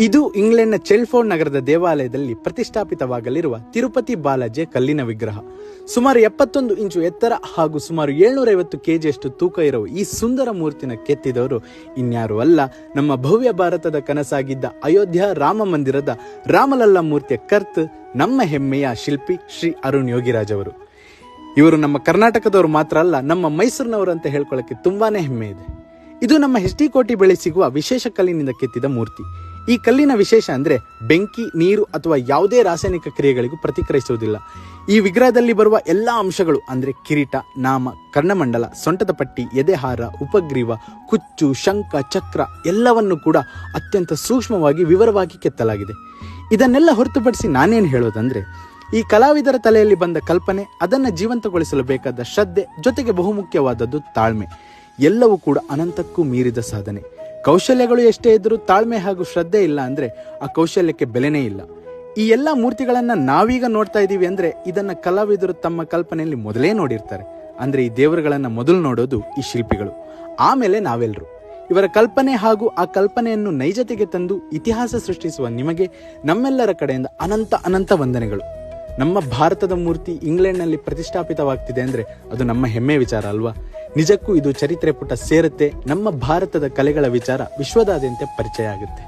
ಇದು ಇಂಗ್ಲೆಂಡ್ನ ಚೆಲ್ಫೋರ್ಡ್ ನಗರದ ದೇವಾಲಯದಲ್ಲಿ ಪ್ರತಿಷ್ಠಾಪಿತವಾಗಲಿರುವ ತಿರುಪತಿ ಬಾಲಾಜಿಯ ಕಲ್ಲಿನ ವಿಗ್ರಹ. ಸುಮಾರು 71 ಇಂಚು ಎತ್ತರ ಹಾಗೂ ಸುಮಾರು 750 ಕೆಜಿಯಷ್ಟು ತೂಕ ಇರುವ ಈ ಸುಂದರ ಮೂರ್ತಿನ ಕೆತ್ತಿದವರು ಇನ್ಯಾರು ಅಲ್ಲ, ನಮ್ಮ ಭವ್ಯ ಭಾರತದ ಕನಸಾಗಿದ್ದ ಅಯೋಧ್ಯ ರಾಮ ಮಂದಿರದ ರಾಮಲಲ್ಲಾ ಮೂರ್ತಿಯ ಕರ್ತ, ನಮ್ಮ ಹೆಮ್ಮೆಯ ಶಿಲ್ಪಿ ಶ್ರೀ ಅರುಣ್ ಯೋಗಿರಾಜ್ ಅವರು. ಇವರು ನಮ್ಮ ಕರ್ನಾಟಕದವರು ಮಾತ್ರ ಅಲ್ಲ, ನಮ್ಮ ಮೈಸೂರಿನವರು ಅಂತ ಹೇಳ್ಕೊಳ್ಳೋಕೆ ತುಂಬಾನೇ ಹೆಮ್ಮೆ ಇದೆ. ಇದು ನಮ್ಮ HD ಕೋಟೆ ಬಳಿ ಸಿಗುವ ವಿಶೇಷ ಕಲ್ಲಿನಿಂದ ಕೆತ್ತಿದ ಮೂರ್ತಿ. ಈ ಕಲ್ಲಿನ ವಿಶೇಷ ಅಂದ್ರೆ ಬೆಂಕಿ, ನೀರು ಅಥವಾ ಯಾವುದೇ ರಾಸಾಯನಿಕ ಕ್ರಿಯೆಗಳಿಗೂ ಪ್ರತಿಕ್ರಿಯಿಸುವುದಿಲ್ಲ. ಈ ವಿಗ್ರಹದಲ್ಲಿ ಬರುವ ಎಲ್ಲಾ ಅಂಶಗಳು ಅಂದ್ರೆ ಕಿರೀಟ, ನಾಮ, ಕರ್ಣಮಂಡಲ, ಸೊಂಟದ ಪಟ್ಟಿ, ಎದೆಹಾರ, ಉಪಗ್ರೀವ, ಕುಚ್ಚು, ಶಂಖ, ಚಕ್ರ ಎಲ್ಲವನ್ನು ಕೂಡ ಅತ್ಯಂತ ಸೂಕ್ಷ್ಮವಾಗಿ ವಿವರವಾಗಿ ಕೆತ್ತಲಾಗಿದೆ. ಇದನ್ನೆಲ್ಲ ಹೊರತುಪಡಿಸಿ ನಾನೇನು ಹೇಳೋದಂದ್ರೆ, ಈ ಕಲಾವಿದರ ತಲೆಯಲ್ಲಿ ಬಂದ ಕಲ್ಪನೆ, ಅದನ್ನು ಜೀವಂತಗೊಳಿಸಲು ಬೇಕಾದ ಶ್ರದ್ಧೆ, ಜೊತೆಗೆ ಬಹುಮುಖ್ಯವಾದದ್ದು ತಾಳ್ಮೆ, ಎಲ್ಲವೂ ಕೂಡ ಅನಂತಕ್ಕೂ ಮೀರಿದ ಸಾಧನೆ. ಕೌಶಲ್ಯಗಳು ಎಷ್ಟೇ ಇದ್ರೂ ತಾಳ್ಮೆ ಹಾಗೂ ಶ್ರದ್ಧೆ ಇಲ್ಲ ಅಂದ್ರೆ ಆ ಕೌಶಲ್ಯಕ್ಕೆ ಬೆಲೆನೇ ಇಲ್ಲ. ಈ ಎಲ್ಲ ಮೂರ್ತಿಗಳನ್ನ ನಾವೀಗ ನೋಡ್ತಾ ಇದೀವಿ ಅಂದ್ರೆ ಇದನ್ನ ಕಲಾವಿದರು ತಮ್ಮ ಕಲ್ಪನೆಯಲ್ಲಿ ಮೊದಲೇ ನೋಡಿರ್ತಾರೆ. ಅಂದ್ರೆ ಈ ದೇವರುಗಳನ್ನ ಮೊದಲು ನೋಡೋದು ಈ ಶಿಲ್ಪಿಗಳು, ಆಮೇಲೆ ನಾವೆಲ್ಲರೂ. ಇವರ ಕಲ್ಪನೆ ಹಾಗೂ ಆ ಕಲ್ಪನೆಯನ್ನು ನೈಜತೆಗೆ ತಂದು ಇತಿಹಾಸ ಸೃಷ್ಟಿಸುವ ನಿಮಗೆ ನಮ್ಮೆಲ್ಲರ ಕಡೆಯಿಂದ ಅನಂತ ವಂದನೆಗಳು. ನಮ್ಮ ಭಾರತದ ಮೂರ್ತಿ ಇಂಗ್ಲೆಂಡ್ನಲ್ಲಿ ಪ್ರತಿಷ್ಠಾಪಿತವಾಗ್ತಿದೆ ಅಂದ್ರೆ ಅದು ನಮ್ಮ ಹೆಮ್ಮೆ ವಿಚಾರ ಅಲ್ವಾ? ನಿಜಕ್ಕೂ ಇದು ಚರಿತ್ರೆ ಪುಟ ಸೇರುತ್ತೆ. ನಮ್ಮ ಭಾರತದ ಕಲೆಗಳ ವಿಚಾರ ವಿಶ್ವದಾದ್ಯಂತ ಪರಿಚಯ ಆಗುತ್ತೆ.